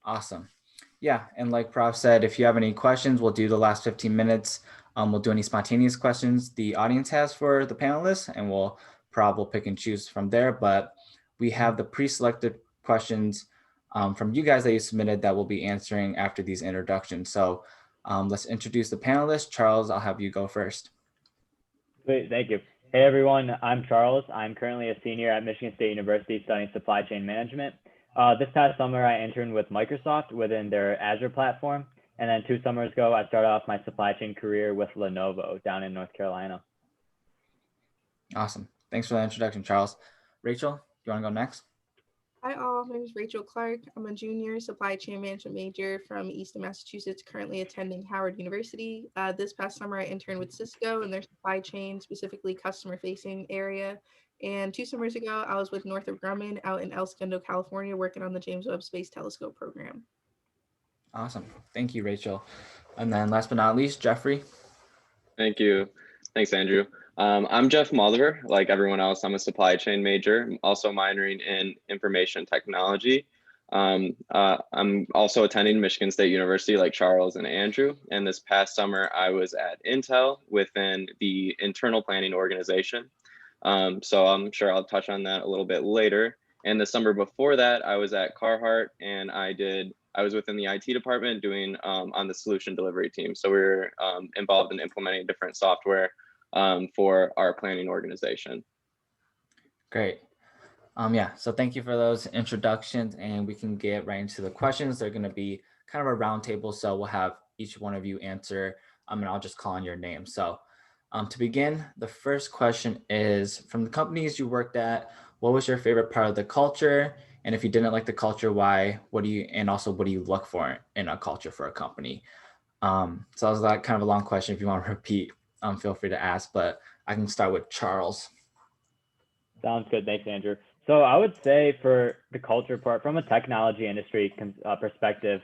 Awesome. Yeah, and like Prof said, if you have any questions, we'll do the last 15 minutes. We'll do any spontaneous questions the audience has for the panelists, and we'll probably pick and choose from there. But we have the pre-selected questions from you guys that you submitted that we'll be answering after these introductions. So let's introduce the panelists. Charles, I'll have you go first. Great, thank you. Hey everyone, I'm Charles. I'm currently a senior at Michigan State University studying supply chain management. This past summer, I interned with Microsoft within their Azure platform. And then 2 summers ago, I started off my supply chain career with Lenovo down in North Carolina. Awesome. Thanks for that introduction, Charles. Rachel, do you want to go next? Hi all, my name is Rachel Clark. I'm a junior supply chain management major from Easton, Massachusetts, currently attending Howard University. This past summer, I interned with Cisco in their supply chain, specifically customer facing area. And 2 summers ago, I was with Northrop Grumman out in El Segundo, California, working on the James Webb Space Telescope program. Awesome. Thank you, Rachel. And then last but not least, Jeffrey. Thank you. Thanks, Andrew. I'm Jeff Molliver. Like everyone else, I'm a supply chain major. I'm also minoring in information technology. I'm also attending Michigan State University like Charles and Andrew. And this past summer, I was at Intel within the internal planning organization. So I'm sure I'll touch on that a little bit later. And the summer before that, I was at Carhartt and I was within the IT department doing on the solution delivery team. So we were involved in implementing different software for our planning organization. Great. Yeah, so thank you for those introductions, and we can get right into the questions. They're going to be kind of a roundtable, so we'll have each one of you answer, and I'll just call on your name. So to begin, the first question is, from the companies you worked at, what was your favorite part of the culture? And if you didn't like the culture, why? What do you look for in a culture for a company? So that was like kind of a long question. If you want to repeat, feel free to ask, but I can start with Charles. Sounds good. Thanks, Andrew. So I would say for the culture part, from a technology industry perspective,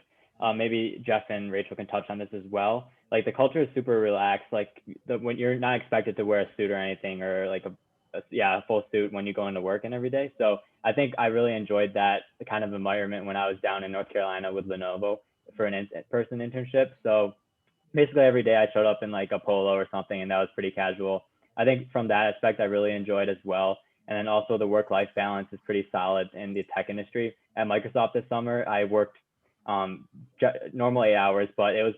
maybe Jeff and Rachel can touch on this as well. Like the culture is super relaxed. Like when you're not expected to wear a suit or anything, or like a full suit when you go into work and every day. So I think I really enjoyed that kind of environment when I was down in North Carolina with Lenovo for an in-person internship. So basically every day I showed up in like a polo or something, and that was pretty casual. I think from that aspect, I really enjoyed as well. And then also the work-life balance is pretty solid in the tech industry. At Microsoft this summer, I worked normal 8 hours, but it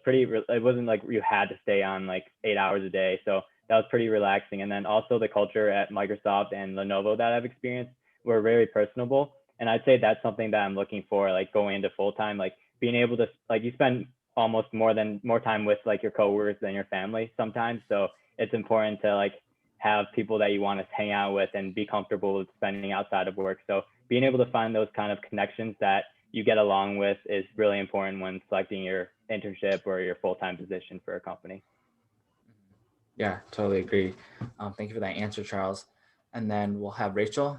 wasn't like you had to stay on like 8 hours a day. So that was pretty relaxing. And then also the culture at Microsoft and Lenovo that I've experienced were very personable. And I'd say that's something that I'm looking for, like going into full-time, like being able to, like you spend almost more time with like your coworkers than your family sometimes. So it's important to like have people that you want to hang out with and be comfortable with spending outside of work. So being able to find those kind of connections that you get along with is really important when selecting your internship or your full-time position for a company. Yeah, totally agree. Thank you for that answer, Charles. And then we'll have Rachel.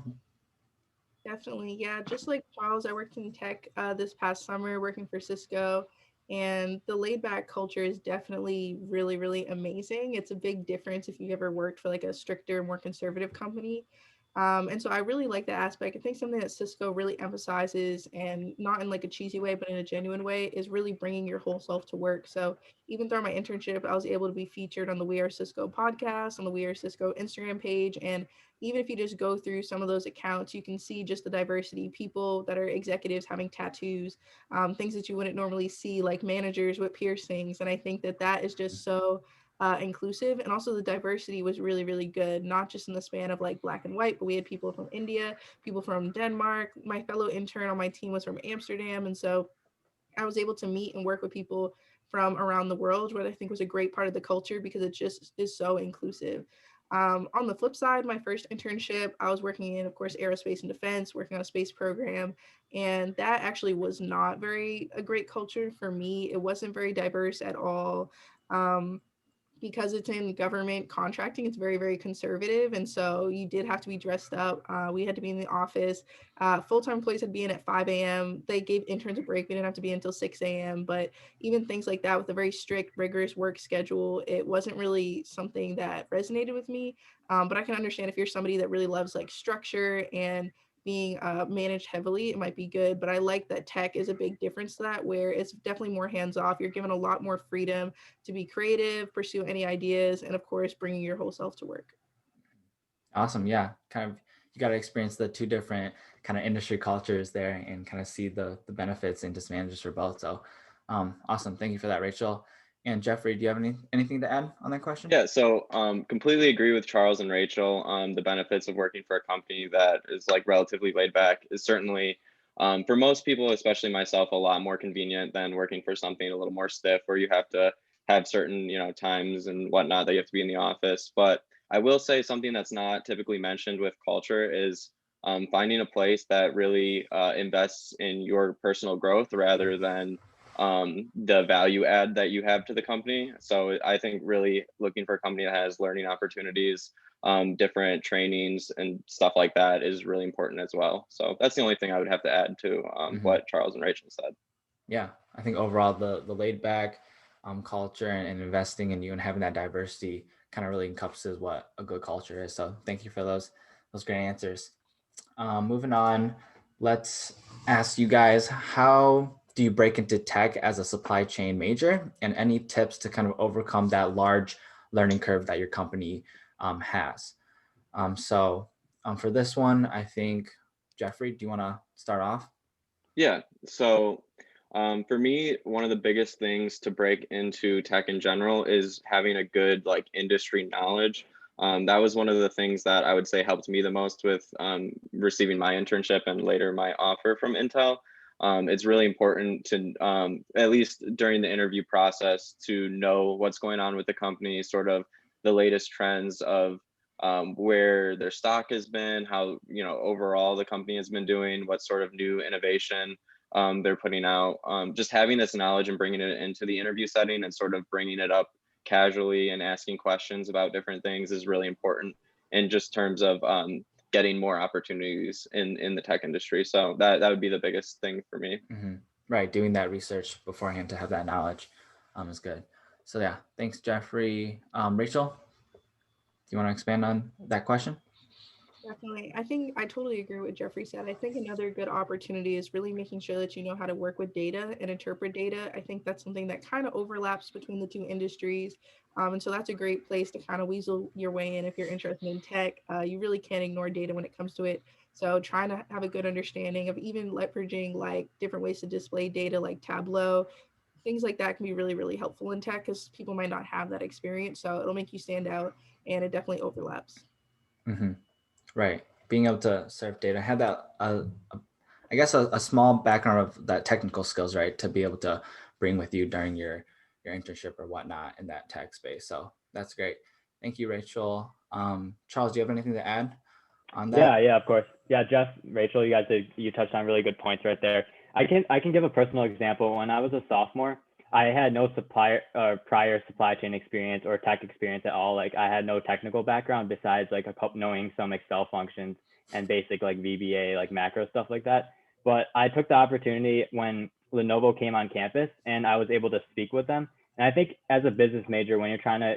Definitely. Yeah. Just like Charles, I worked in tech this past summer working for Cisco. And the laid back culture is definitely really, really amazing. It's a big difference if you ever worked for like a stricter, more conservative company. And so I really like that aspect. I think something that Cisco really emphasizes, and not in like a cheesy way, but in a genuine way, is really bringing your whole self to work. So even through my internship, I was able to be featured on the We Are Cisco podcast, on the We Are Cisco Instagram page. And even if you just go through some of those accounts, you can see just the diversity, people that are executives having tattoos, things that you wouldn't normally see, like managers with piercings. And I think that that is just so inclusive. And also the diversity was really, really good, not just in the span of like black and white, but we had people from India, people from Denmark. My fellow intern on my team was from Amsterdam. And so I was able to meet and work with people from around the world, what I think was a great part of the culture because it just is so inclusive. On the flip side, my first internship, I was working in, of course, aerospace and defense, working on a space program. And that actually was not a great culture for me. It wasn't very diverse at all. Because it's in government contracting, it's very, very conservative. And so you did have to be dressed up. We had to be in the office. Full-time employees had to be in at 5 a.m. They gave interns a break. We didn't have to be until 6 a.m. But even things like that with a very strict, rigorous work schedule, it wasn't really something that resonated with me. But I can understand if you're somebody that really loves like structure and being managed heavily, it might be good. But I like that tech is a big difference to that, where it's definitely more hands off. You're given a lot more freedom to be creative, pursue any ideas, and of course, bringing your whole self to work. Awesome. Yeah. Kind of, you got to experience the two different kind of industry cultures there and kind of see the benefits and disadvantages for both. So awesome. Thank you for that, Rachel. And Jeffrey, do you have anything to add on that question? Yeah, so completely agree with Charles and Rachel. The benefits of working for a company that is like relatively laid back is certainly, for most people, especially myself, a lot more convenient than working for something a little more stiff where you have to have certain, times and whatnot that you have to be in the office. But I will say something that's not typically mentioned with culture is finding a place that really invests in your personal growth rather than the value add that you have to the company. So I think really looking for a company that has learning opportunities, different trainings and stuff like that is really important as well. So that's the only thing I would have to add to what Charles and Rachel said. Yeah, I think overall the laid back culture and investing in you and having that diversity kind of really encompasses what a good culture is. So thank you for those great answers. Moving on, let's ask you guys, how do you break into tech as a supply chain major, and any tips to kind of overcome that large learning curve that your company has? So for this one, I think, Jeffrey, do you want to start off? Yeah, so for me, one of the biggest things to break into tech in general is having a good like industry knowledge. That was one of the things that I would say helped me the most with receiving my internship and later my offer from Intel. It's really important to, at least during the interview process, to know what's going on with the company, sort of the latest trends of where their stock has been, how overall the company has been doing, what sort of new innovation they're putting out. Just having this knowledge and bringing it into the interview setting and sort of bringing it up casually and asking questions about different things is really important in just terms of getting more opportunities in the tech industry. So that would be the biggest thing for me. Mm-hmm. Right, doing that research beforehand to have that knowledge is good. So yeah, thanks, Jeffrey. Rachel, do you want to expand on that question? Definitely. I think I totally agree with what Jeffrey said. I think another good opportunity is really making sure that you know how to work with data and interpret data. I think that's something that kind of overlaps between the two industries. And so that's a great place to kind of weasel your way in if you're interested in tech. You really can't ignore data when it comes to it. So trying to have a good understanding of even leveraging like different ways to display data like Tableau, things like that can be really, really helpful in tech because people might not have that experience. So it'll make you stand out, and it definitely overlaps. Mm-hmm. Right, being able to serve data, have that I guess a small background of that technical skills, right, to be able to bring with you during your internship or whatnot in that tech space. So that's great. Thank you, Rachel. Charles, do you have anything to add on that? Yeah, of course. Yeah, Jeff, Rachel, you touched on really good points right there. I can give a personal example. When I was a sophomore, I had no prior supply chain experience or tech experience at all. Like I had no technical background besides like a couple knowing some Excel functions and basic like VBA, like macro stuff like that. But I took the opportunity when Lenovo came on campus and I was able to speak with them. And I think as a business major, when you're trying to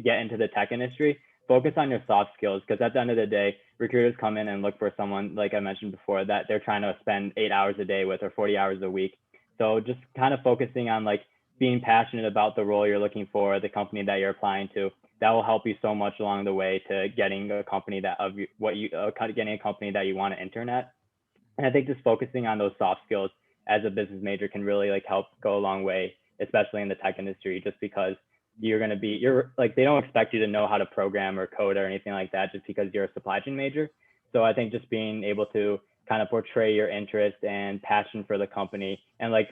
get into the tech industry, focus on your soft skills, because at the end of the day, recruiters come in and look for someone, like I mentioned before, that they're trying to spend 8 hours a day with or 40 hours a week. So just kind of focusing on like being passionate about the role you're looking for, the company that you're applying to, that will help you so much along the way to getting a company that getting a company that you want to intern at. And I think just focusing on those soft skills as a business major can really like help go a long way, especially in the tech industry, just because you're like, they don't expect you to know how to program or code or anything like that just because you're a supply chain major. So I think just being able to kind of portray your interest and passion for the company, and like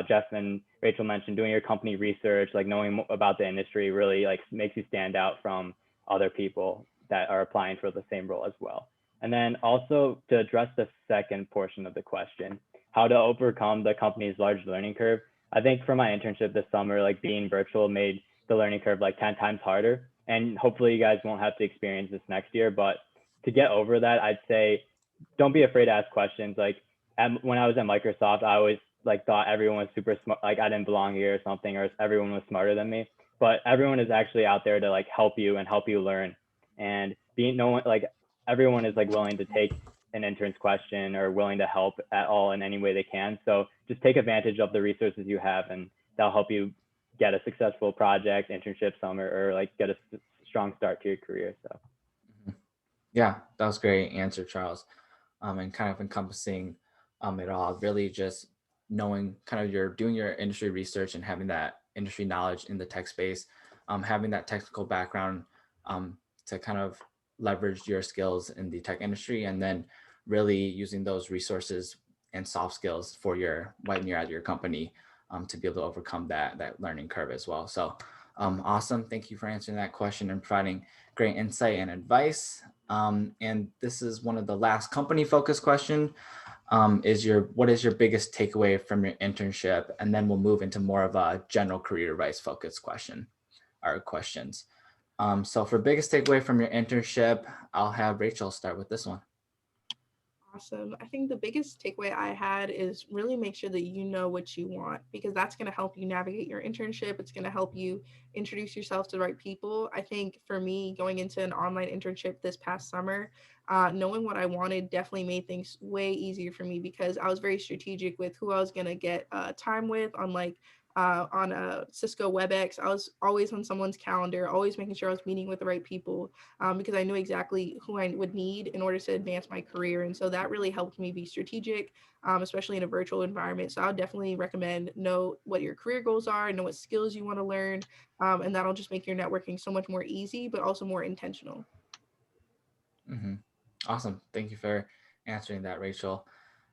Jeff and Rachel mentioned, doing your company research, like knowing about the industry really like makes you stand out from other people that are applying for the same role as well. And then also to address the second portion of the question, how to overcome the company's large learning curve. I think for my internship this summer, like being virtual made the learning curve like 10 times harder. And hopefully you guys won't have to experience this next year. But to get over that, I'd say don't be afraid to ask questions. Like when I was at Microsoft, I always like thought everyone was super smart, like I didn't belong here or something, or everyone was smarter than me. But everyone is actually out there to like help you and help you learn. And being no one like everyone is like willing to take an intern's question or willing to help at all in any way they can. So just take advantage of the resources you have, and that'll help you get a successful project, internship, summer, or like get a strong start to your career. So Yeah, that was a great answer, Charles. And kind of encompassing it all, really just knowing kind of you're doing your industry research and having that industry knowledge in the tech space, having that technical background to kind of leverage your skills in the tech industry, and then really using those resources and soft skills for your when you're at your company to be able to overcome that learning curve as well. So awesome. Thank you for answering that question and providing great insight and advice. And this is one of the last company focused question. What is your biggest takeaway from your internship? And then we'll move into more of a general career advice focused question or questions. So for biggest takeaway from your internship, I'll have Rachel start with this one. Awesome. I think the biggest takeaway I had is really make sure that you know what you want, because that's going to help you navigate your internship. It's going to help you introduce yourself to the right people. I think for me, going into an online internship this past summer, knowing what I wanted definitely made things way easier for me, because I was very strategic with who I was going to get time with on a Cisco WebEx. I was always on someone's calendar, always making sure I was meeting with the right people, because I knew exactly who I would need in order to advance my career. And so that really helped me be strategic, especially in a virtual environment. So I would definitely recommend know what your career goals are, know what skills you want to learn, and that'll just make your networking so much more easy, but also more intentional. Mm-hmm. Awesome. Thank you for answering that, Rachel.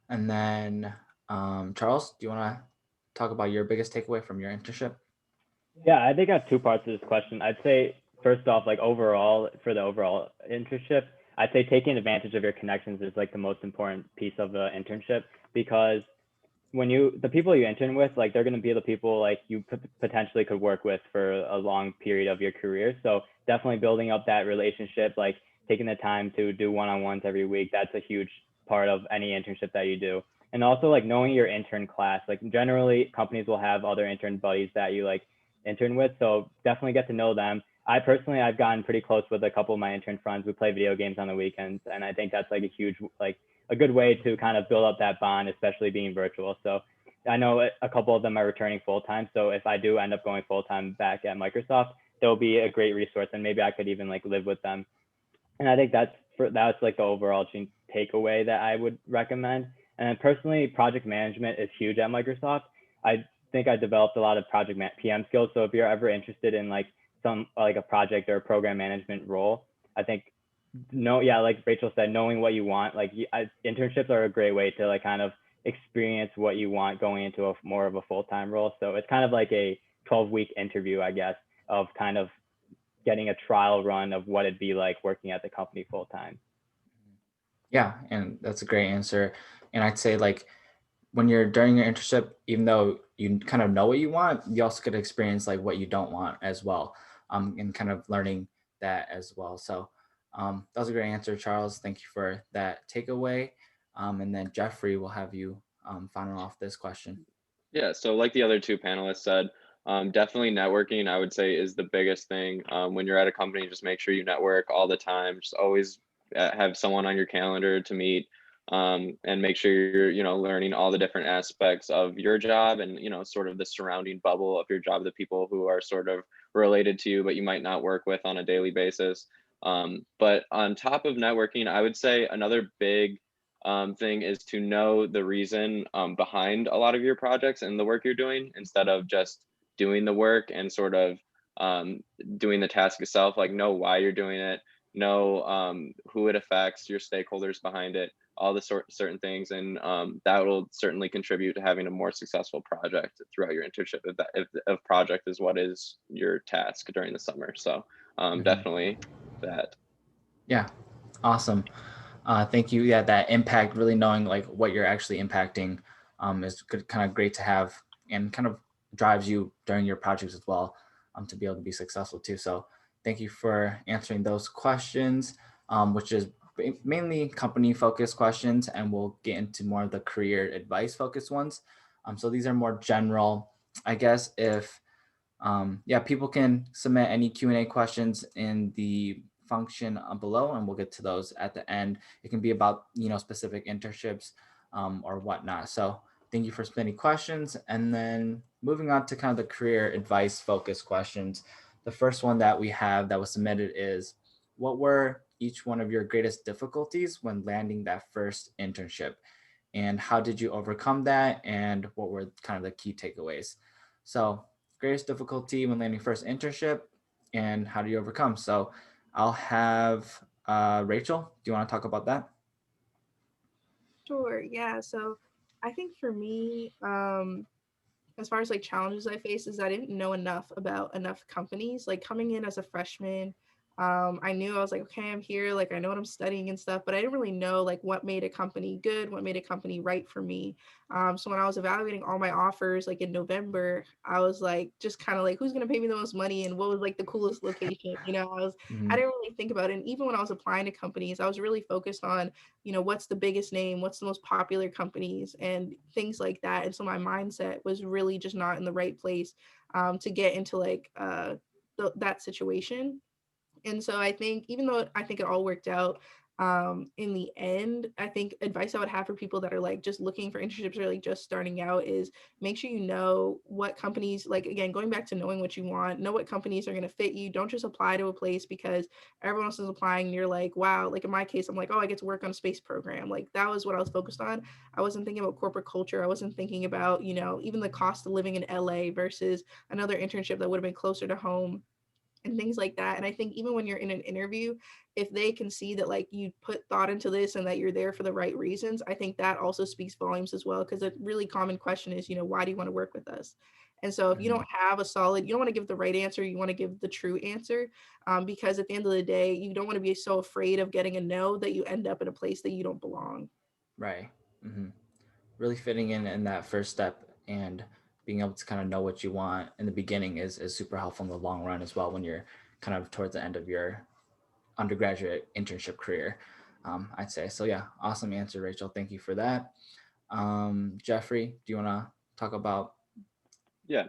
And then Charles, do you want to talk about your biggest takeaway from your internship? yeah, I think I have two parts to this question. I'd say first off, like overall for the overall internship, I'd say taking advantage of your connections is like the most important piece of the internship, because when the people you intern with, like they're going to be the people like you potentially could work with for a long period of your career. So definitely building up that relationship, like taking the time to do one-on-ones every week, that's a huge part of any internship that you do. And also like knowing your intern class, like generally companies will have other intern buddies that you like intern with, so definitely get to know them. I've gotten pretty close with a couple of my intern friends. We play video games on the weekends, and I think that's like a huge, like a good way to kind of build up that bond, especially being virtual. So I know a couple of them are returning full time. So if I do end up going full time back at Microsoft, they'll be a great resource, and maybe I could even like live with them. And I think that's like the overall takeaway that I would recommend. And then personally, project management is huge at Microsoft. I think I developed a lot of PM skills. So if you're ever interested in like some like a project or a program management role, I think yeah, like Rachel said, knowing what you want, like internships are a great way to like kind of experience what you want going into a more of a full-time role. So it's kind of like a 12-week interview, I guess, of kind of getting a trial run of what it'd be like working at the company full-time. Yeah, and that's a great answer. And I'd say like when you're during your internship, even though you kind of know what you want, you also get to experience like what you don't want as well, and kind of learning that as well. So that was a great answer, Charles. Thank you for that takeaway. And then Jeffrey will have you final off this question. Yeah, so like the other two panelists said, definitely networking, I would say, is the biggest thing. When you're at a company, just make sure you network all the time. Just always have someone on your calendar to meet, and make sure you're, learning all the different aspects of your job and, sort of the surrounding bubble of your job, the people who are sort of related to you, but you might not work with on a daily basis. But on top of networking, I would say another big thing is to know the reason behind a lot of your projects and the work you're doing, instead of just doing the work and sort of doing the task itself. Like, know why you're doing it, know who it affects, your stakeholders behind it, all the certain things, and that will certainly contribute to having a more successful project throughout your internship, if project is what is your task during the summer. So definitely that. Yeah, awesome. Thank you. Yeah, that impact, really knowing like what you're actually impacting is good, kind of great to have, and kind of drives you during your projects as well, to be able to be successful too. So thank you for answering those questions, which is mainly company focused questions, and we'll get into more of the career advice focused ones. So these are more general, I guess. If yeah, people can submit any Q&A questions in the function below, and we'll get to those at the end. It can be about, specific internships or whatnot. So thank you for submitting questions. And then moving on to kind of the career advice focused questions. The first one that we have that was submitted is, what were each one of your greatest difficulties when landing that first internship? And how did you overcome that? And what were kind of the key takeaways? So, greatest difficulty when landing first internship, and how do you overcome? So, I'll have Rachel. Do you want to talk about that? Sure. Yeah. So I think for me, as far as like challenges I faced is I didn't know enough about enough companies. Like coming in as a freshman, I knew I was like, okay, I'm here, like I know what I'm studying and stuff, but I didn't really know like what made a company good, what made a company right for me. So when I was evaluating all my offers, like in November, I was like just kind of like who's gonna pay me the most money and what was like the coolest location. I Mhm. didn't really think about it. And even when I was applying to companies, I was really focused on what's the biggest name, what's the most popular companies and things like that. And so my mindset was really just not in the right place to get into like that situation. And so I think, even though I think it all worked out, in the end, I think advice I would have for people that are like just looking for internships or like just starting out is make sure you know what companies, like again, going back to knowing what you want, know what companies are going to fit you. Don't just apply to a place because everyone else is applying and you're like, wow, like in my case, I'm like, oh, I get to work on a space program. Like that was what I was focused on. I wasn't thinking about corporate culture. I wasn't thinking about, even the cost of living in LA versus another internship that would have been closer to home and things like that. And I think even when you're in an interview, if they can see that like you put thought into this and that you're there for the right reasons, I think that also speaks volumes as well. Because a really common question is, why do you want to work with us? And so if you Mhm. don't have you don't want to give the right answer, you want to give the true answer. Because at the end of the day, you don't want to be so afraid of getting a no that you end up in a place that you don't belong. Right. Hmm. Really fitting in that first step and being able to kind of know what you want in the beginning is super helpful in the long run as well when you're kind of towards the end of your undergraduate internship career, I'd say. So yeah, awesome answer, Rachel. Thank you for that. Jeffrey, do you want to talk about? Yeah.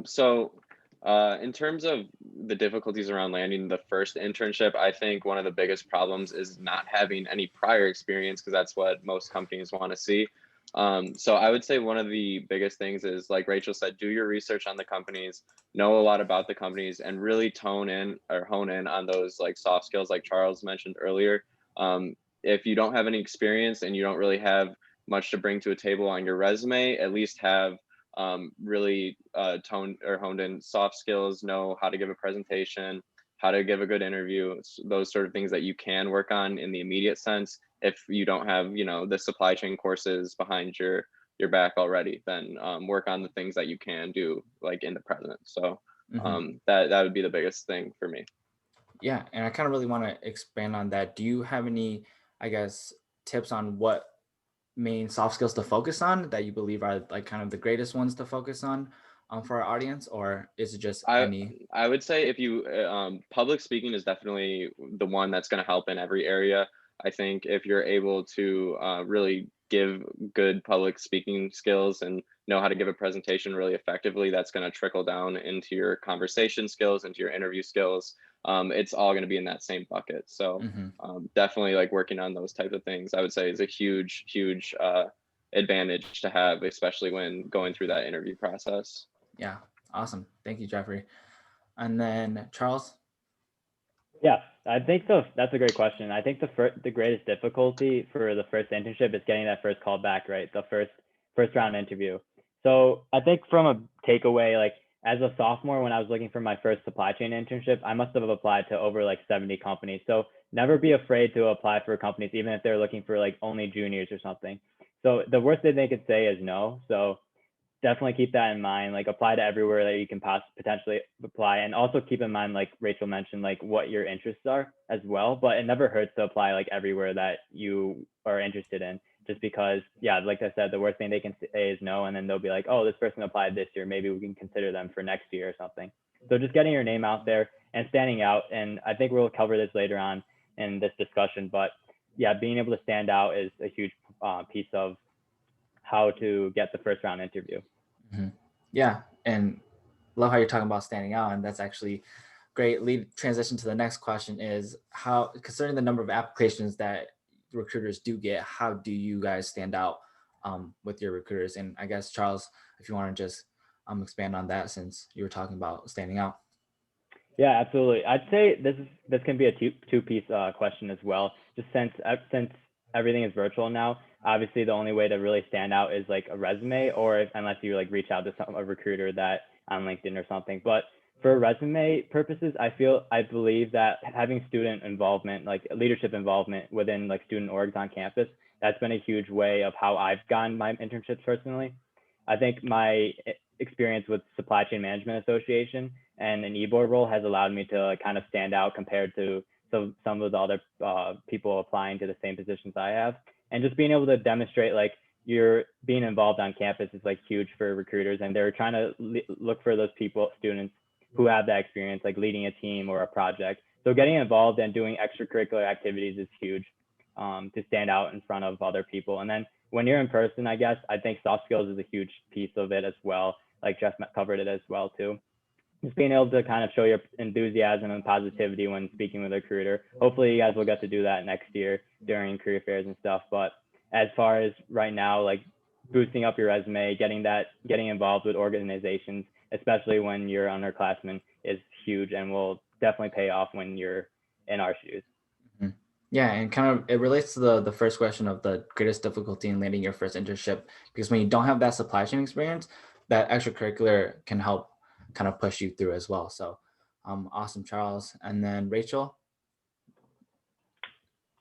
So, in terms of the difficulties around landing the first internship, I think one of the biggest problems is not having any prior experience because that's what most companies want to see. So I would say one of the biggest things is, like Rachel said, do your research on the companies, know a lot about the companies, and really tone in or hone in on those like soft skills, like Charles mentioned earlier. Um, if you don't have any experience and you don't really have much to bring to a table on your resume, at least have really toned or honed in soft skills, know how to give a presentation, how to give a good interview, those sort of things that you can work on in the immediate sense. If you don't have, the supply chain courses behind your back already, then work on the things that you can do like in the present. So Mhm. that would be the biggest thing for me. Yeah, and I kind of really want to expand on that. Do you have any, I guess, tips on what main soft skills to focus on that you believe are like kind of the greatest ones to focus on for our audience, or is it just I any? I would say if you public speaking is definitely the one that's going to help in every area. I think if you're able to really give good public speaking skills and know how to give a presentation really effectively, that's going to trickle down into your conversation skills, into your interview skills. It's all going to be in that same bucket. So Mhm. definitely like working on those type of things, I would say is a huge advantage to have, especially when going through that interview process. Yeah, awesome. Thank you, Jeffrey. And then Charles. Yeah, I think that's a great question. I think the greatest difficulty for the first internship is getting that first call back, right? The first round interview. So I think from a takeaway, like as a sophomore, when I was looking for my first supply chain internship, I must have applied to over like 70 companies. So never be afraid to apply for companies, even if they're looking for like only juniors or something. So the worst thing they could say is no. So definitely keep that in mind. Like apply to everywhere that you can potentially apply, and also keep in mind, like Rachel mentioned, like what your interests are as well. But it never hurts to apply like everywhere that you are interested in. Just because, yeah, like I said, the worst thing they can say is no, and then they'll be like, oh, this person applied this year, maybe we can consider them for next year or something. So just getting your name out there and standing out, and I think we'll cover this later on in this discussion, but yeah, being able to stand out is a huge piece of how to get the first round interview. Mhm. Yeah, and love how you're talking about standing out, and that's actually great lead transition to the next question is how, concerning the number of applications that recruiters do get, how do you guys stand out with your recruiters? And I guess, Charles, if you want to just expand on that since you were talking about standing out. Yeah, absolutely. I'd say this can be a two-piece question as well. Just since everything is virtual now, obviously the only way to really stand out is like a resume, or unless you like reach out to a recruiter that on LinkedIn or something. But for resume purposes, I believe that having student involvement, like leadership involvement within like student orgs on campus, that's been a huge way of how I've gotten my internships personally. I think my experience with Supply Chain Management Association and an e-board role has allowed me to kind of stand out compared to some of the other people applying to the same positions I have. And just being able to demonstrate like you're being involved on campus is like huge for recruiters, and they're trying to look for those students who have that experience, like leading a team or a project. So getting involved and doing extracurricular activities is huge to stand out in front of other people. And then when you're in person, I guess, I think soft skills is a huge piece of it as well. Like Jeff covered it as well too. Just being able to kind of show your enthusiasm and positivity when speaking with a recruiter. Hopefully you guys will get to do that next year during career fairs and stuff. But as far as right now, like boosting up your resume, getting involved with organizations, especially when you're underclassmen, is huge and will definitely pay off when you're in our shoes. Yeah, and kind of it relates to the first question of the greatest difficulty in landing your first internship, because when you don't have that supply chain experience, that extracurricular can help kind of push you through as well. So awesome, Charles. And then Rachel.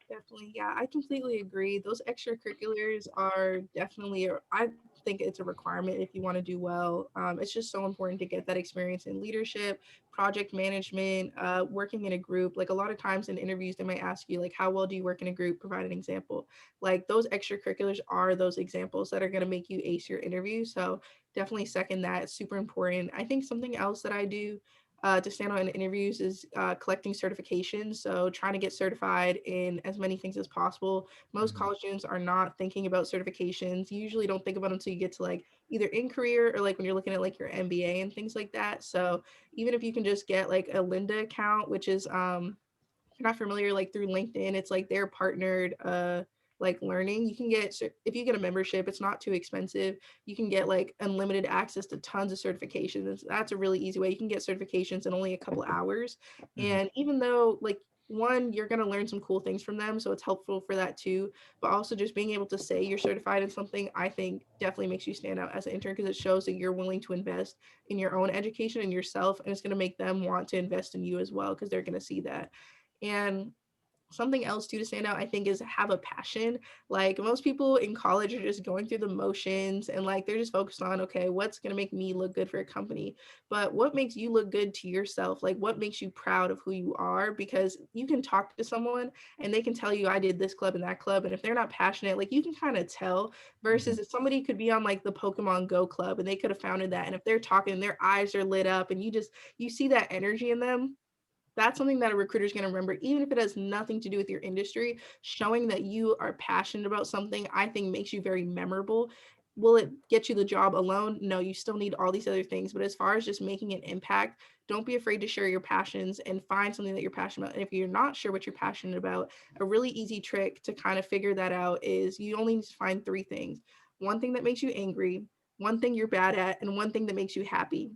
Definitely. Yeah, I completely agree. Those extracurriculars are definitely, I think it's a requirement if you want to do well. It's just so important to get that experience in leadership, project management, working in a group. Like a lot of times in interviews, they might ask you, like, how well do you work in a group? Provide an example. Like those extracurriculars are those examples that are going to make you ace your interview. So definitely second that. It's super important. I think something else that I do to stand out in interviews is collecting certifications. So trying to get certified in as many things as possible. Most college students are not thinking about certifications. You usually don't think about them until you get to like either in career or like when you're looking at like your MBA and things like that. So even if you can just get like a Linda account, which is if you're not familiar, like through LinkedIn, it's like they're partnered like learning. You can get, if you get a membership, it's not too expensive. You can get like unlimited access to tons of certifications. That's a really easy way. You can get certifications in only a couple hours. And even though like one, you're going to learn some cool things from them, so it's helpful for that too, but also just being able to say you're certified in something, I think definitely makes you stand out as an intern, because it shows that you're willing to invest in your own education and yourself, and it's going to make them want to invest in you as well, because they're going to see that. And something else too to stand out, I think, is have a passion. Like most people in college are just going through the motions, and like they're just focused on, okay, what's going to make me look good for a company? But what makes you look good to yourself? Like what makes you proud of who you are? Because you can talk to someone and they can tell you, I did this club and that club, and if they're not passionate, like you can kind of tell. Versus if somebody could be on like the Pokemon Go club and they could have founded that, and if they're talking, their eyes are lit up and you see that energy in them, that's something that a recruiter is going to remember, even if it has nothing to do with your industry. Showing that you are passionate about something, I think, makes you very memorable. Will it get you the job alone? No, you still need all these other things. But as far as just making an impact, don't be afraid to share your passions and find something that you're passionate about. And if you're not sure what you're passionate about, a really easy trick to kind of figure that out is you only need to find three things: one thing that makes you angry, one thing you're bad at, and one thing that makes you happy.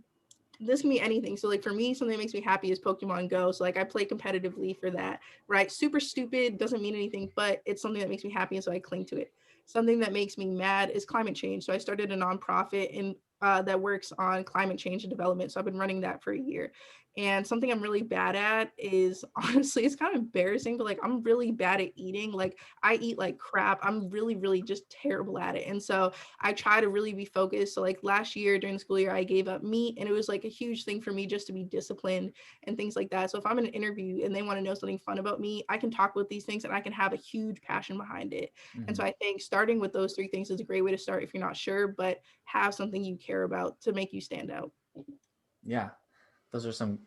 This can be anything. So like for me, something that makes me happy is Pokemon Go. So like I play competitively for that, right? Super stupid, doesn't mean anything, but it's something that makes me happy, and so I cling to it. Something that makes me mad is climate change. So I started a nonprofit in that works on climate change and development. So I've been running that for a year. And something I'm really bad at is, honestly, it's kind of embarrassing, but like I'm really bad at eating. Like I eat like crap. I'm really, really just terrible at it. And so I try to really be focused. So like last year during the school year, I gave up meat, and it was like a huge thing for me just to be disciplined and things like that. So if I'm in an interview and they want to know something fun about me, I can talk with these things and I can have a huge passion behind it. And so I think starting with those three things is a great way to start if you're not sure, but have something you care about to make you stand out. Yeah, those are some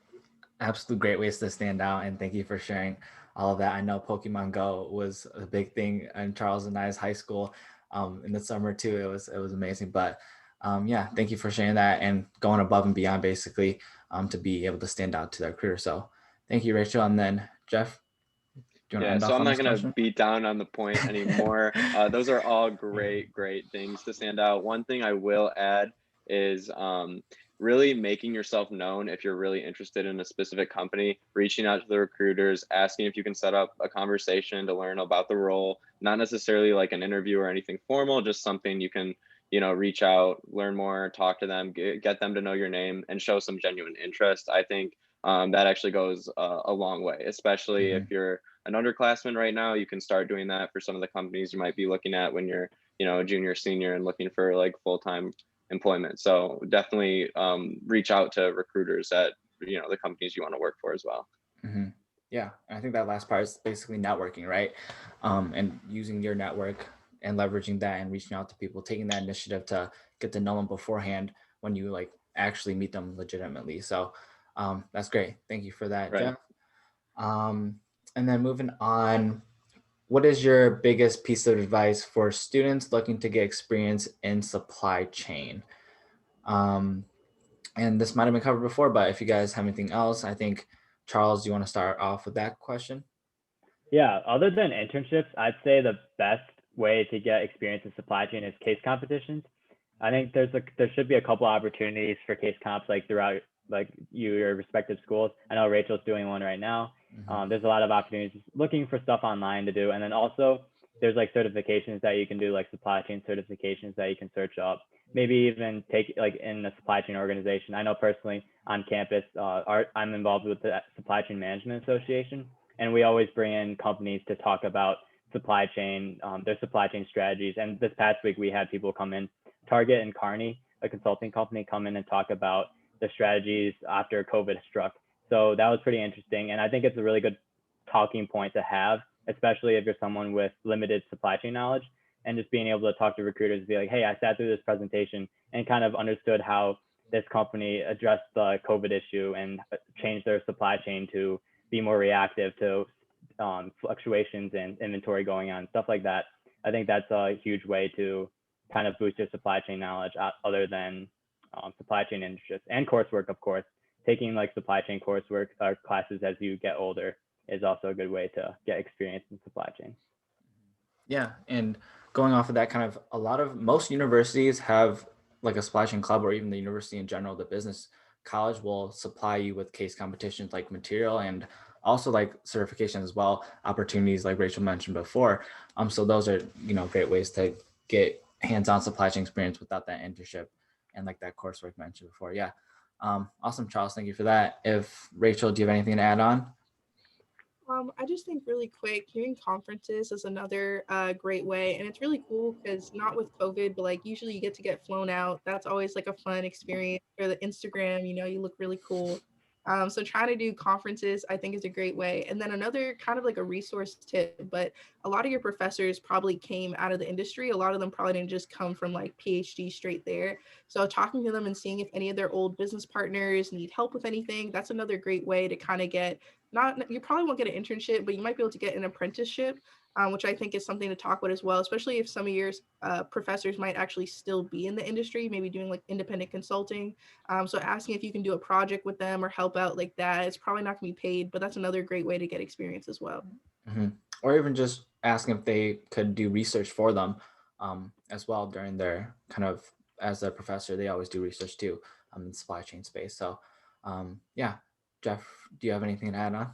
absolute great ways to stand out. And thank you for sharing all of that. I know Pokemon Go was a big thing in Charles and I's high school in the summer too. It was amazing. But Yeah, thank you for sharing that and going above and beyond basically to be able to stand out to the recruiter. So thank you, Rachel. And then Jeff, do you want to Yeah, end so off I'm on not this gonna question? beat down on the point anymore. Those are all great things to stand out. One thing I will add is really making yourself known if you're really interested in a specific company, reaching out to the recruiters, asking if you can set up a conversation to learn about the role, not necessarily like an interview or anything formal, just something you can, reach out, learn more, talk to them, get them to know your name and show some genuine interest. I think that actually goes a long way, especially if Mhm. you're an underclassman right now. You can start doing that for some of the companies you might be looking at when you're, a junior, senior, and looking for like full-time employment. So definitely reach out to recruiters at, the companies you want to work for as well. Mm-hmm. Yeah, and I think that last part is basically networking, right? And using your network and leveraging that and reaching out to people, taking that initiative to get to know them beforehand when you like actually meet them legitimately. So that's great. Thank you for that, Right. Jeff. Um, and then moving on, what is your biggest piece of advice for students looking to get experience in supply chain? Um, and this might have been covered before, but if you guys have anything else, I think Charles, do you want to start off with that question? Yeah, other than internships, I'd say the best way to get experience in supply chain is case competitions. I think there should be a couple opportunities for case comps like throughout like your respective schools. I know Rachel's doing one right now. Mhm. There's a lot of opportunities looking for stuff online to do, and then also there's like certifications that you can do, like supply chain certifications that you can search up. Maybe even take like in a supply chain organization. I know personally on campus, I'm involved with the Supply Chain Management Association, and we always bring in companies to talk about supply chain, their supply chain strategies. And this past week, we had people come in, Target and Carney, a consulting company, come in and talk about the strategies after COVID struck. So that was pretty interesting. And I think it's a really good talking point to have, especially if you're someone with limited supply chain knowledge, and just being able to talk to recruiters and be like, hey, I sat through this presentation and kind of understood how this company addressed the COVID issue and changed their supply chain to be more reactive to fluctuations in inventory going on, stuff like that. I think that's a huge way to kind of boost your supply chain knowledge other than supply chain internships and coursework, of course. Taking like supply chain coursework or classes as you get older is also a good way to get experience in supply chain. Yeah, and going off of that, kind of a lot of most universities have like a supply chain club, or even the university in general, the business college will supply you with case competitions like material and also like certification as well, opportunities like Rachel mentioned before. So those are great ways to get hands-on supply chain experience without that internship and like that coursework mentioned before. Yeah, awesome, Charles. Thank you for that. If Rachel, do you have anything to add on? I just think really quick, doing conferences is another great way. And it's really cool because not with COVID, but like usually you get to get flown out. That's always like a fun experience for the Instagram, you look really cool. So trying to do conferences, I think is a great way. And then another kind of like a resource tip, but a lot of your professors probably came out of the industry. A lot of them probably didn't just come from like PhD straight there. So talking to them and seeing if any of their old business partners need help with anything, that's another great way to kind of get not you probably won't get an internship, but you might be able to get an apprenticeship, which I think is something to talk about as well, especially if some of your professors might actually still be in the industry, maybe doing like independent consulting. So asking if you can do a project with them or help out like that, it's probably not going to be paid, but that's another great way to get experience as well. Mm-hmm. Or even just asking if they could do research for them as well during their kind of as a professor, they always do research too in the supply chain space. So yeah, Jeff, do you have anything to add on?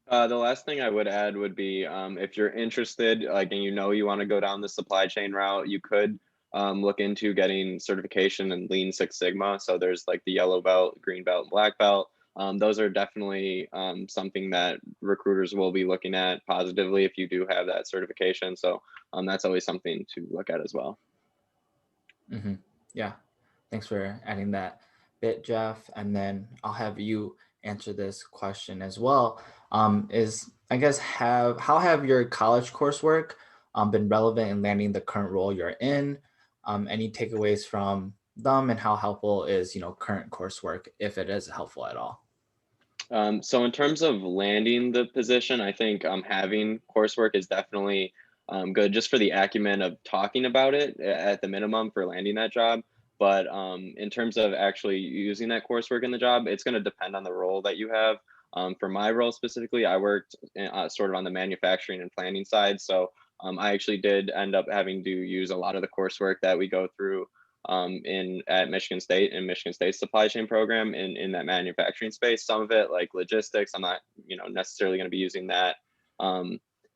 The last thing I would add would be if you're interested, like, and you want to go down the supply chain route, you could look into getting certification in Lean Six Sigma. So there's like the yellow belt, green belt, and black belt. Those are definitely something that recruiters will be looking at positively if you do have that certification. So that's always something to look at as well. Mm-hmm. Yeah, thanks for adding that bit, Jeff. And then I'll have you answer this question as well. Is I guess how have your college coursework been relevant in landing the current role you're in? Any takeaways from them, and how helpful is current coursework, if it is helpful at all? So in terms of landing the position, I think having coursework is definitely good just for the acumen of talking about it at the minimum for landing that job. But in terms of actually using that coursework in the job, it's going to depend on the role that you have. For my role specifically, I worked sort of on the manufacturing and planning side. So I actually did end up having to use a lot of the coursework that we go through at Michigan State and Michigan State's supply chain program in that manufacturing space. Some of it, like logistics, I'm not necessarily going to be using that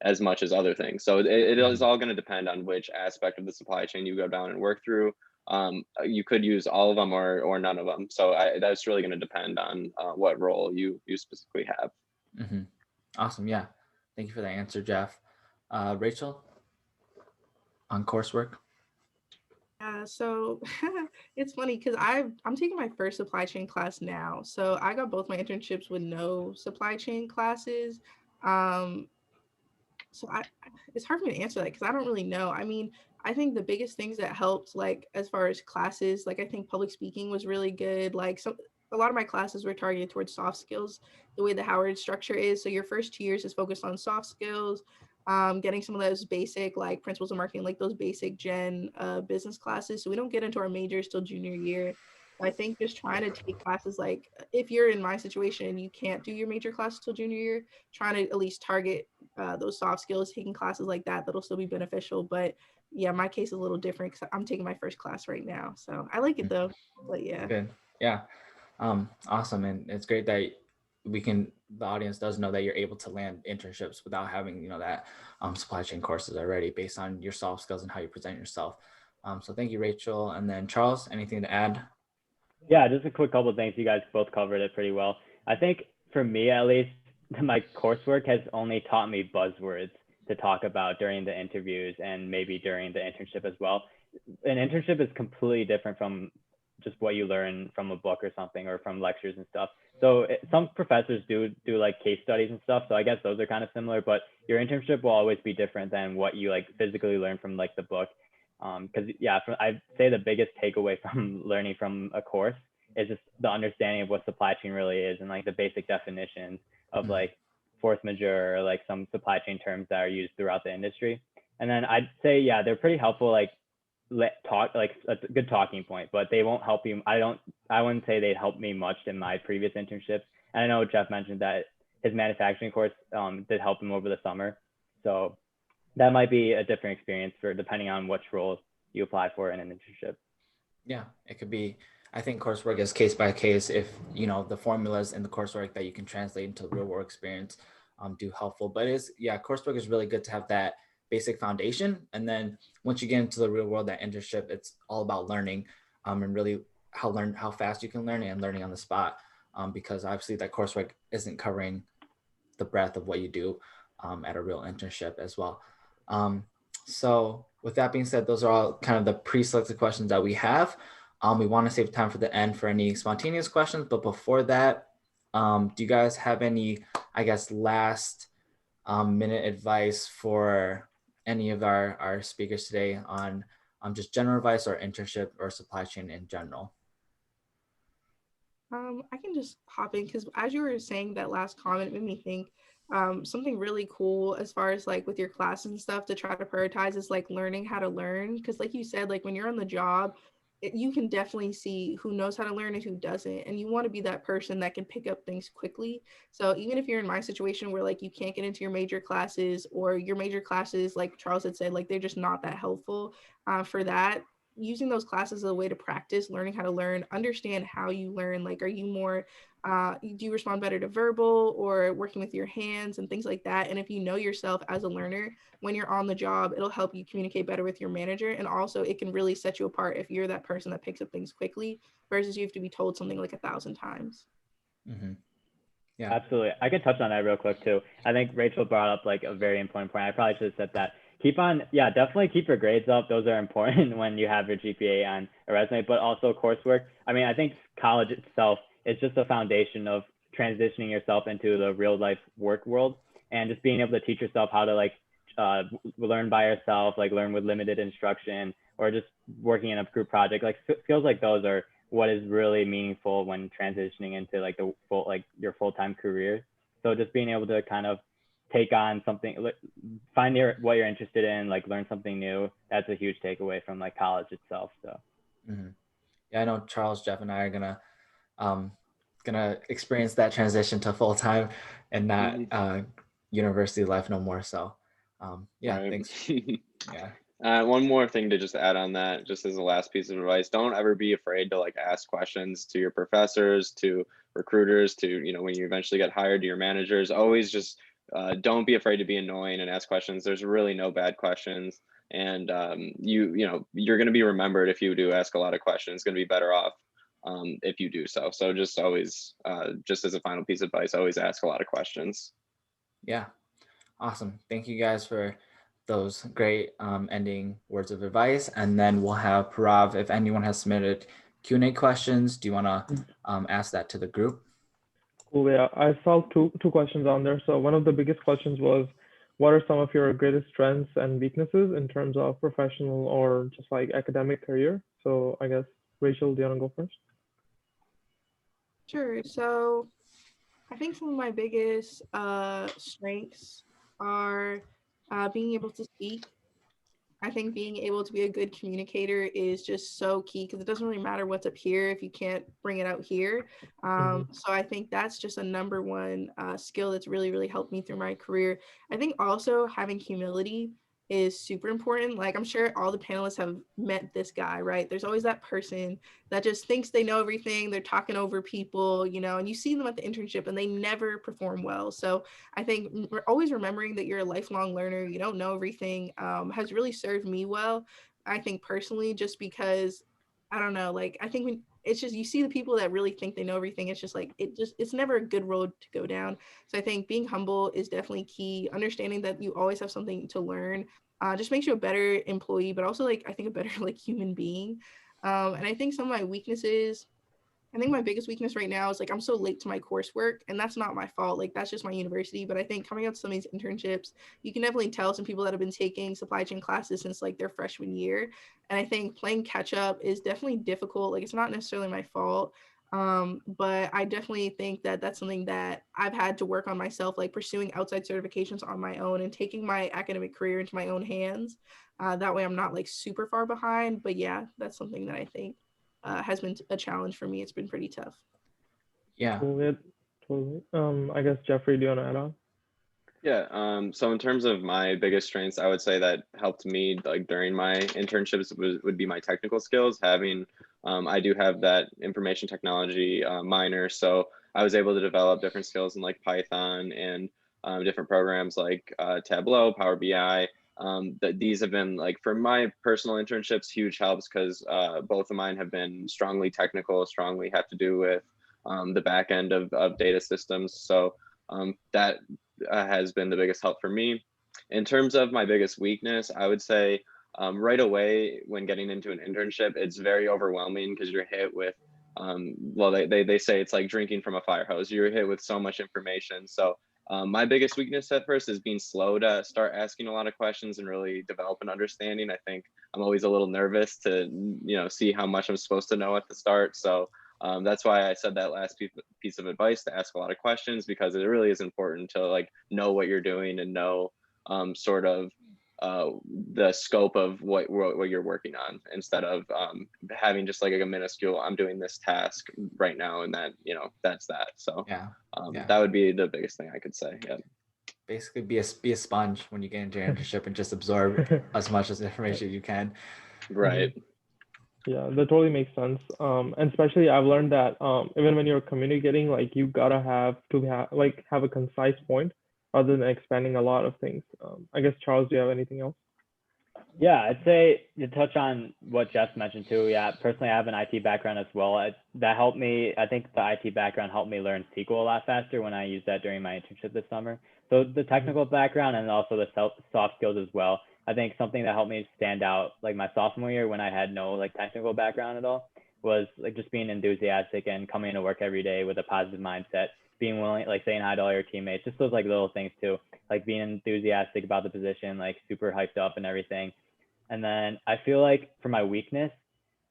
as much as other things. So it is all going to depend on which aspect of the supply chain you go down and work through. You could use all of them or none of them. So that's really going to depend on what role you specifically have. Mm-hmm. Awesome. Yeah. Thank you for the answer, Jeff. Rachel, on coursework? So it's funny because I'm taking my first supply chain class now. So I got both my internships with no supply chain classes. Um, so it's hard for me to answer that because I don't really know. I mean, I think the biggest things that helped, like as far as classes, like I think public speaking was really good. Like a lot of my classes were targeted towards soft skills, the way the Howard structure is. So your first 2 years is focused on soft skills, getting some of those basic like principles of marketing, like those basic gen business classes. So we don't get into our majors till junior year. I think just trying to take classes, like if you're in my situation and you can't do your major classes till junior year, trying to at least target those soft skills, taking classes like that, that'll still be beneficial. But yeah, my case is a little different because I'm taking my first class right now. So I like it though. But yeah. Good. Yeah. Awesome. And it's great that the audience does know that you're able to land internships without having, that supply chain courses already based on your soft skills and how you present yourself. So thank you, Rachel. And then Charles, anything to add? Yeah, just a quick couple of things. You guys both covered it pretty well. I think for me, at least, my coursework has only taught me buzzwords to talk about during the interviews and maybe during the internship as well. An internship is completely different from just what you learn from a book or something or from lectures and stuff. So some professors do like case studies and stuff. So I guess those are kind of similar, but your internship will always be different than what you like physically learn from like the book. Because I'd say the biggest takeaway from learning from a course is just the understanding of what supply chain really is and like the basic definitions of like force majeure or like some supply chain terms that are used throughout the industry. And then I'd say, yeah, they're pretty helpful, like talk, like a good talking point, but they won't help you. I wouldn't say they'd help me much in my previous internships. And I know Jeff mentioned that his manufacturing course did help him over the summer. So that might be a different experience for depending on which role you apply for in an internship. Yeah, it could be. I think coursework is case by case. If the formulas in the coursework that you can translate into real world experience do helpful. But coursework is really good to have that basic foundation, and then once you get into the real world, that internship, it's all about learning and really how fast you can learn and learning on the spot, because obviously that coursework isn't covering the breadth of what you do at a real internship as well. So with that being said, those are all kind of the pre-selected questions that we have. We want to save time for the end for any spontaneous questions, but before that, do you guys have any, I guess, last minute advice for any of our speakers today on just general advice or internship or supply chain in general? I can just hop in because as you were saying that last comment, it made me think something really cool as far as like with your classes and stuff to try to prioritize is like learning how to learn. Because like you said, like when you're on the job, you can definitely see who knows how to learn and who doesn't. And you want to be that person that can pick up things quickly. So even if you're in my situation where like you can't get into your major classes or your major classes, like Charles had said, like they're just not that helpful for that, using those classes as a way to practice learning how to learn, understand how you learn. Like, are you more, do you respond better to verbal or working with your hands and things like that? And if you know yourself as a learner, when you're on the job, it'll help you communicate better with your manager. And also it can really set you apart if you're that person that picks up things quickly versus you have to be told something like 1,000 times. Mm-hmm. Yeah, absolutely. I could touch on that real quick too. I think Rachel brought up like a very important point. I probably should have said that. Definitely keep your grades up. Those are important when you have your GPA on a resume, but also coursework. I mean, I think college itself is just a foundation of transitioning yourself into the real life work world and just being able to teach yourself how to like learn by yourself, like learn with limited instruction or just working in a group project. Like skills like those are what is really meaningful when transitioning into like your full-time career. So just being able to kind of take on something, find what you're interested in, like learn something new. That's a huge takeaway from like college itself. So. Mm-hmm. Yeah, I know Charles, Jeff, and I are um, gonna experience that transition to full time and not Mhm. university life no more. So, yeah, Right. thanks. Yeah, One more thing to just add on that, just as a last piece of advice, don't ever be afraid to like ask questions to your professors, to recruiters, to, when you eventually get hired, to your managers. Always just don't be afraid to be annoying and ask questions. There's really no bad questions. And you're going to be remembered if you do ask a lot of questions. It's going to be better off if you do so. So just always, just as a final piece of advice, always ask a lot of questions. yeah, awesome. Thank you guys for those great ending words of advice. And then we'll have Parav. If anyone has submitted Q&A questions, do you want to ask that to the group? Cool. Yeah, I saw two questions on there. So one of the biggest questions was, what are some of your greatest strengths and weaknesses in terms of professional or just like academic career? So I guess Rachel, do you want to go first? Sure. So I think some of my biggest strengths are being able to speak. I think being able to be a good communicator is just so key because it doesn't really matter what's up here if you can't bring it out here. Mhm. So I think that's just a number one skill that's really, really helped me through my career. I think also having humility is super important. Like I'm sure all the panelists have met this guy, right? There's always that person that just thinks they know everything. They're talking over people, and you see them at the internship and they never perform well. So I think always remembering that you're a lifelong learner, you don't know everything, has really served me well. I think personally, just because I don't know, like I think when it's just you see the people that really think they know everything, it's just like it's never a good road to go down. So I think being humble is definitely key. Understanding that you always have something to learn, just makes you a better employee, but also like I think a better like human being. And I think some of my weaknesses, I think my biggest weakness right now is like I'm so late to my coursework, and that's not my fault. Like that's just my university. But I think coming out to some of these internships, you can definitely tell some people that have been taking supply chain classes since like their freshman year. And I think playing catch up is definitely difficult. Like it's not necessarily my fault. But I definitely think that that's something that I've had to work on myself, like pursuing outside certifications on my own and taking my academic career into my own hands. That way I'm not like super far behind. But yeah, that's something that I think has been a challenge for me. It's been pretty tough. Yeah. Cool. Yeah, totally. I guess Jeffrey, do you want to add on? Yeah, so in terms of my biggest strengths, I would say that helped me like during my internships would be my technical skills. I do have that information technology minor, so I was able to develop different skills in like Python and different programs like Tableau, Power BI. These have been like for my personal internships huge helps because both of mine have been strongly technical, strongly have to do with the back end of data systems. So that has been the biggest help for me. In terms of my biggest weakness, I would say right away when getting into an internship, it's very overwhelming because you're hit with, well, they say it's like drinking from a fire hose. You're hit with so much information. So my biggest weakness at first is being slow to start asking a lot of questions and really develop an understanding. I think I'm always a little nervous to, see how much I'm supposed to know at the start. So that's why I said that last piece of advice to ask a lot of questions because it really is important to like know what you're doing and know sort of the scope of what you're working on instead of having just like a minuscule I'm doing this task right now and that that's that. So Yeah. Yeah. that would be the biggest thing I could say. Yeah. Basically be a sponge when you get into your internship and just absorb as much as information you can. Right. Yeah, that totally makes sense. And especially I've learned that even when you're communicating, like you gotta have a concise point rather than expanding a lot of things. I guess Charles, do you have anything else? Yeah, I'd say to touch on what Jeff mentioned too. Yeah, personally, I have an IT background as well. That helped me. I think the IT background helped me learn SQL a lot faster when I used that during my internship this summer. So the technical background and also the soft skills as well. I think something that helped me stand out like my sophomore year when I had no like technical background at all was like just being enthusiastic and coming to work every day with a positive mindset, being willing, like saying hi to all your teammates, just those like little things too, like being enthusiastic about the position, like super hyped up and everything. And then I feel like for my weakness,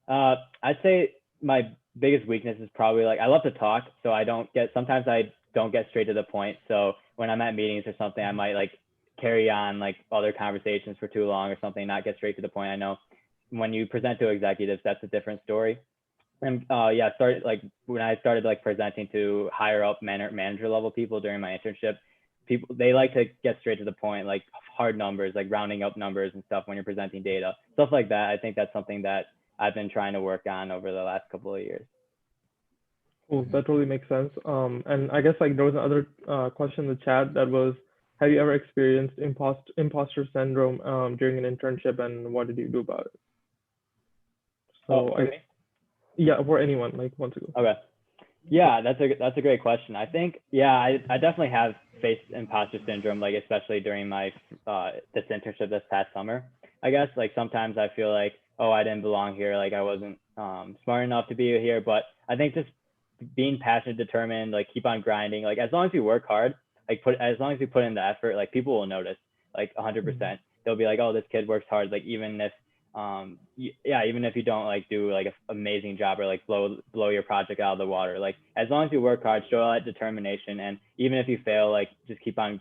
I'd say my biggest weakness is probably like I love to talk, so sometimes I don't get straight to the point. So when I'm at meetings or something, I might like carry on like other conversations for too long or something, not get straight to the point. I know when you present to executives, that's a different story. And yeah, started like when I started like presenting to higher up manager level people during my internship, people they like to get straight to the point, like hard numbers, like rounding up numbers and stuff when you're presenting data, stuff like that. I think that's something that I've been trying to work on over the last couple of years. Cool. That totally makes sense. And I guess like there was another question in the chat that was, have you ever experienced imposter syndrome during an internship, and what did you do about it? So yeah, for anyone like wants to go. Okay. Yeah, that's a great question. I think, yeah, I definitely have faced imposter syndrome, like especially during my this internship this past summer. I guess like sometimes I feel like, oh, I didn't belong here, like I wasn't smart enough to be here. But I think just being passionate, determined, like keep on grinding, like as long as you work hard, like as long as you put in the effort, like people will notice, like 100%. They'll be like, oh, this kid works hard, like even if yeah, even if you don't like do like an amazing job or like blow your project out of the water, like as long as you work hard, show that determination, and even if you fail, like just keep on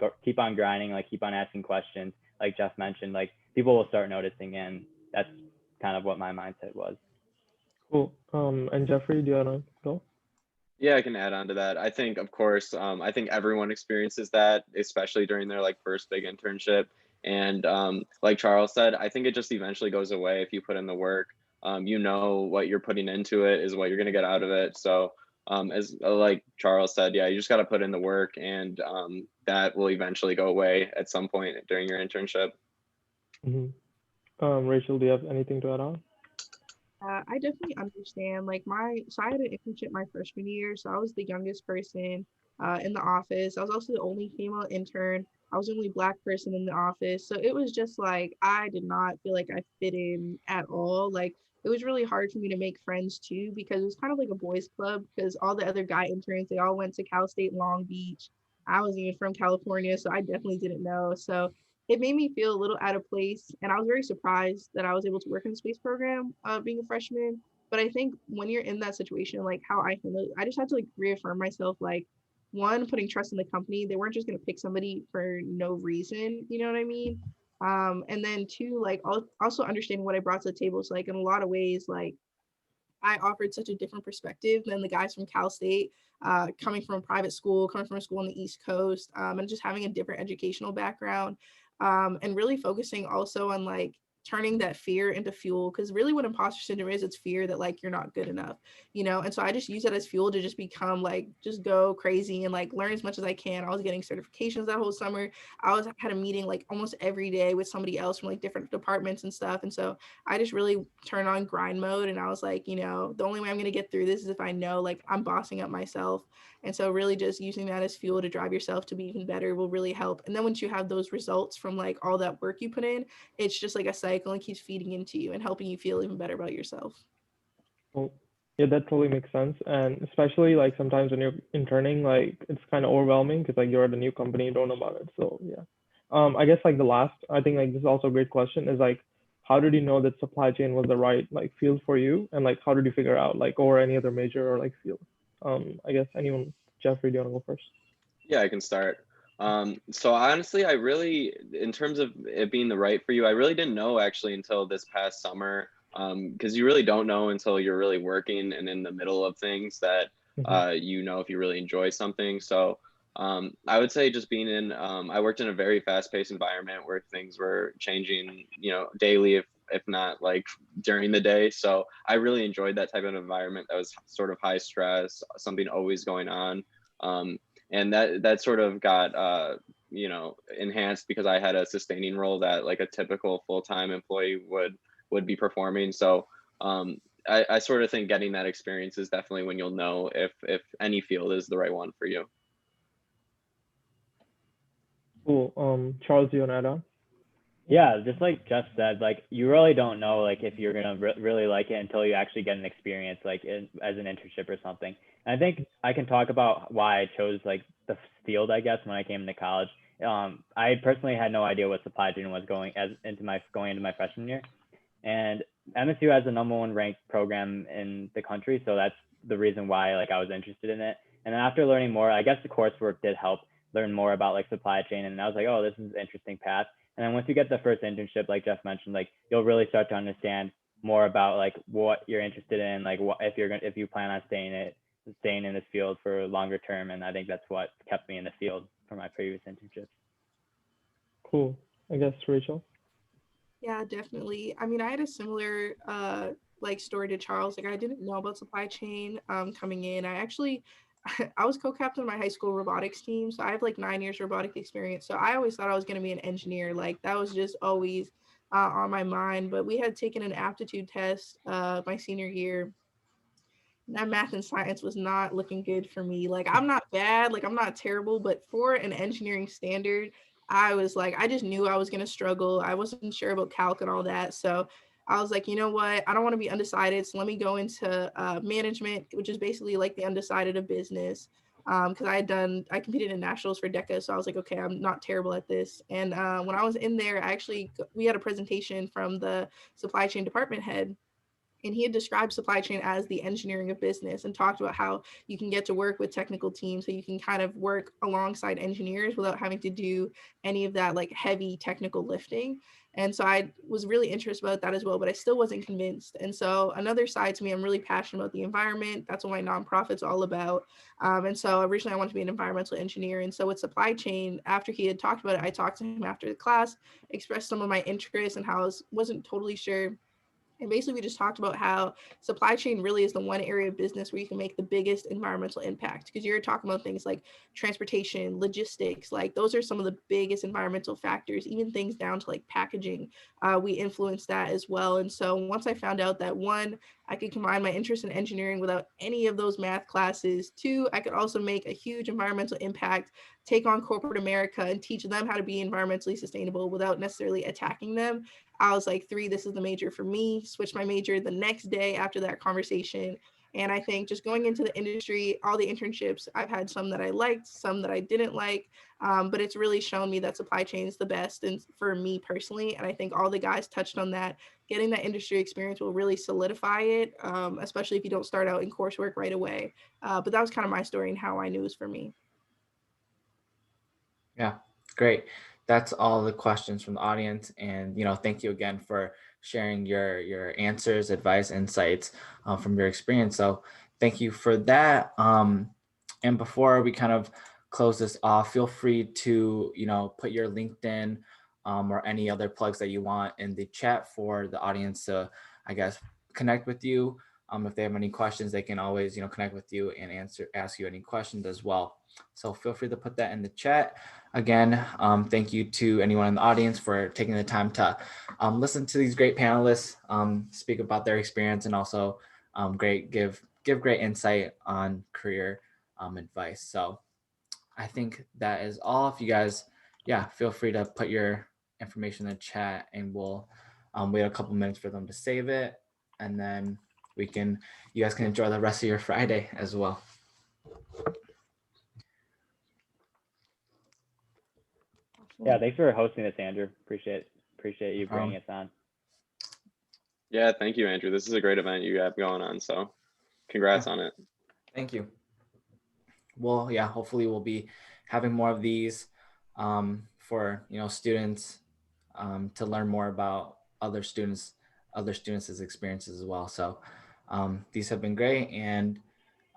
grinding, like keep on asking questions, like Jeff mentioned, like people will start noticing, and that's kind of what my mindset was. Cool. And Jeffrey, do you wanna go? Yeah, I can add on to that. I think, of course, I think everyone experiences that, especially during their like first big internship. And like Charles said, I think it just eventually goes away if you put in the work. You know what you're putting into it is what you're going to get out of it. So as like Charles said, yeah, you just got to put in the work, and that will eventually go away at some point during your internship. Rachel, do you have anything to add on? I definitely understand. Like so I had an internship my freshman year, so I was the youngest person in the office. I was also the only female intern. I was the only Black person in the office, so it was just like I did not feel like I fit in at all. Like it was really hard for me to make friends too, because it was kind of like a boys' club. Because all the other guy interns, they all went to Cal State Long Beach. I was even from California, so I definitely didn't know. So it made me feel a little out of place. And I was very surprised that I was able to work in the space program being a freshman. But I think when you're in that situation, like how I handled it, I just had to like reaffirm myself, like one, putting trust in the company. They weren't just going to pick somebody for no reason. You know what I mean? And then two, like also understanding what I brought to the table. So like in a lot of ways, like I offered such a different perspective than the guys from Cal State, coming from a private school, coming from a school on the East Coast, and just having a different educational background, and really focusing also on like turning that fear into fuel, because really what imposter syndrome is, it's fear that like you're not good enough, and so I just use that as fuel to just become like just go crazy and like learn as much as I can. I was getting certifications that whole summer. Had a meeting like almost every day with somebody else from like different departments and stuff, and so I just really turned on grind mode, and I was like, the only way I'm going to get through this is if I know like I'm bossing up myself. And so really just using that as fuel to drive yourself to be even better will really help. And then once you have those results from like all that work you put in, it's just like a cycle and keeps feeding into you and helping you feel even better about yourself. Well, yeah, that totally makes sense. And especially like sometimes when you're interning, like it's kind of overwhelming because like you're at a new company, you don't know about it. So yeah. I guess like the last, I think like this is also a great question, is like, how did you know that supply chain was the right like field for you? And like, how did you figure out like, or any other major or like field? I guess anyone, Jeffrey, do you want to go first? Yeah, I can start. So honestly, I really, in terms of it being the right for you, I really didn't know actually until this past summer, because you really don't know until you're really working and in the middle of things that if you really enjoy something. So I would say just being in, I worked in a very fast-paced environment where things were changing, daily, if not like during the day. So I really enjoyed that type of environment that was sort of high stress, something always going on. And that sort of got enhanced because I had a sustaining role that like a typical full-time employee would be performing. So I sort of think getting that experience is definitely when you'll know if any field is the right one for you. Cool. Charles, do you want to add on? Yeah, just like Jeff said, like you really don't know like if you're gonna really like it until you actually get an experience like as an internship or something. And I think I can talk about why I chose like the field, I guess, when I came into college. I personally had no idea what supply chain was going into my freshman year, and MSU has the #1 ranked program in the country, so that's the reason why like I was interested in it. And then after learning more, I guess the coursework did help learn more about like supply chain, and I was like, oh, this is an interesting path. And then once you get the first internship, like Jeff mentioned, like you'll really start to understand more about like what you're interested in, like what if you plan on staying in this field for longer term. And I think that's what kept me in the field for my previous internships. Cool. I guess Rachel. Yeah, definitely. I mean, I had a similar like story to Charles. Like I didn't know about supply chain coming in. I actually I was co-captain of my high school robotics team. So I have like 9 years robotic experience. So I always thought I was going to be an engineer. Like that was just always on my mind. But we had taken an aptitude test my senior year. That math and science was not looking good for me. Like I'm not bad, like I'm not terrible, but for an engineering standard, I was like, I just knew I was gonna struggle. I wasn't sure about calc and all that. So I was like, you know what? I don't want to be undecided. So let me go into management, which is basically like the undecided of business. Because I competed in nationals for DECA. So I was like, okay, I'm not terrible at this. And when I was in there, we had a presentation from the supply chain department head, and he had described supply chain as the engineering of business and talked about how you can get to work with technical teams, so you can kind of work alongside engineers without having to do any of that like heavy technical lifting. And so I was really interested about that as well, but I still wasn't convinced. And so another side to me, I'm really passionate about the environment. That's what my nonprofit's all about. And so originally I wanted to be an environmental engineer. And so with supply chain, after he had talked about it, I talked to him after the class, expressed some of my interests and how I wasn't totally sure. And basically, we just talked about how supply chain really is the one area of business where you can make the biggest environmental impact. Because you're talking about things like transportation, logistics, like those are some of the biggest environmental factors, even things down to like packaging. We influence that as well. And so once I found out that one, I could combine my interest in engineering without any of those math classes. Two, I could also make a huge environmental impact, take on corporate America and teach them how to be environmentally sustainable without necessarily attacking them. I was like, three, this is the major for me. Switched my major the next day after that conversation. And I think just going into the industry, all the internships, I've had some that I liked, some that I didn't like, but it's really shown me that supply chain is the best and for me personally. And I think all the guys touched on that. Getting that industry experience will really solidify it, especially if you don't start out in coursework right away. But that was kind of my story and how I knew it was for me. Yeah, great. That's all the questions from the audience. And, thank you again for sharing your answers, advice, insights from your experience. So thank you for that. And before we kind of close this off, feel free to, put your LinkedIn or any other plugs that you want in the chat for the audience to, I guess, connect with you. If they have any questions, they can always, connect with you and ask you any questions as well. So feel free to put that in the chat. Again, thank you to anyone in the audience for taking the time to listen to these great panelists speak about their experience, and also give great insight on career advice. So I think that is all. If you guys, feel free to put your information in the chat, and we'll wait a couple minutes for them to save it, and then you guys can enjoy the rest of your Friday as well. Yeah, thanks for hosting this, Andrew. Appreciate you bringing us on. Yeah, thank you, Andrew. This is a great event you have going on. So congrats on it. Thank you. Well, hopefully we'll be having more of these for students to learn more about other students' experiences as well. So these have been great, and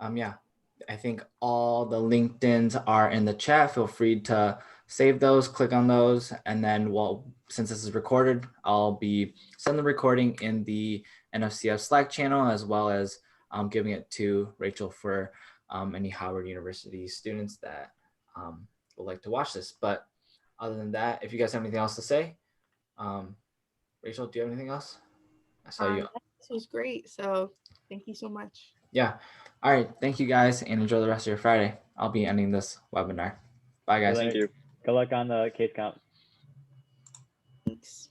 I think all the LinkedIns are in the chat. Feel free to save those, click on those, and then since this is recorded, I'll be sending the recording in the NFCF Slack channel, as well as giving it to Rachel for any Howard University students that would like to watch this. But other than that, if you guys have anything else to say, Rachel, do you have anything else? I saw you. This was great. So thank you so much. Yeah. All right. Thank you guys, and enjoy the rest of your Friday. I'll be ending this webinar. Bye, guys. Thank you. Good luck on the case count. Thanks.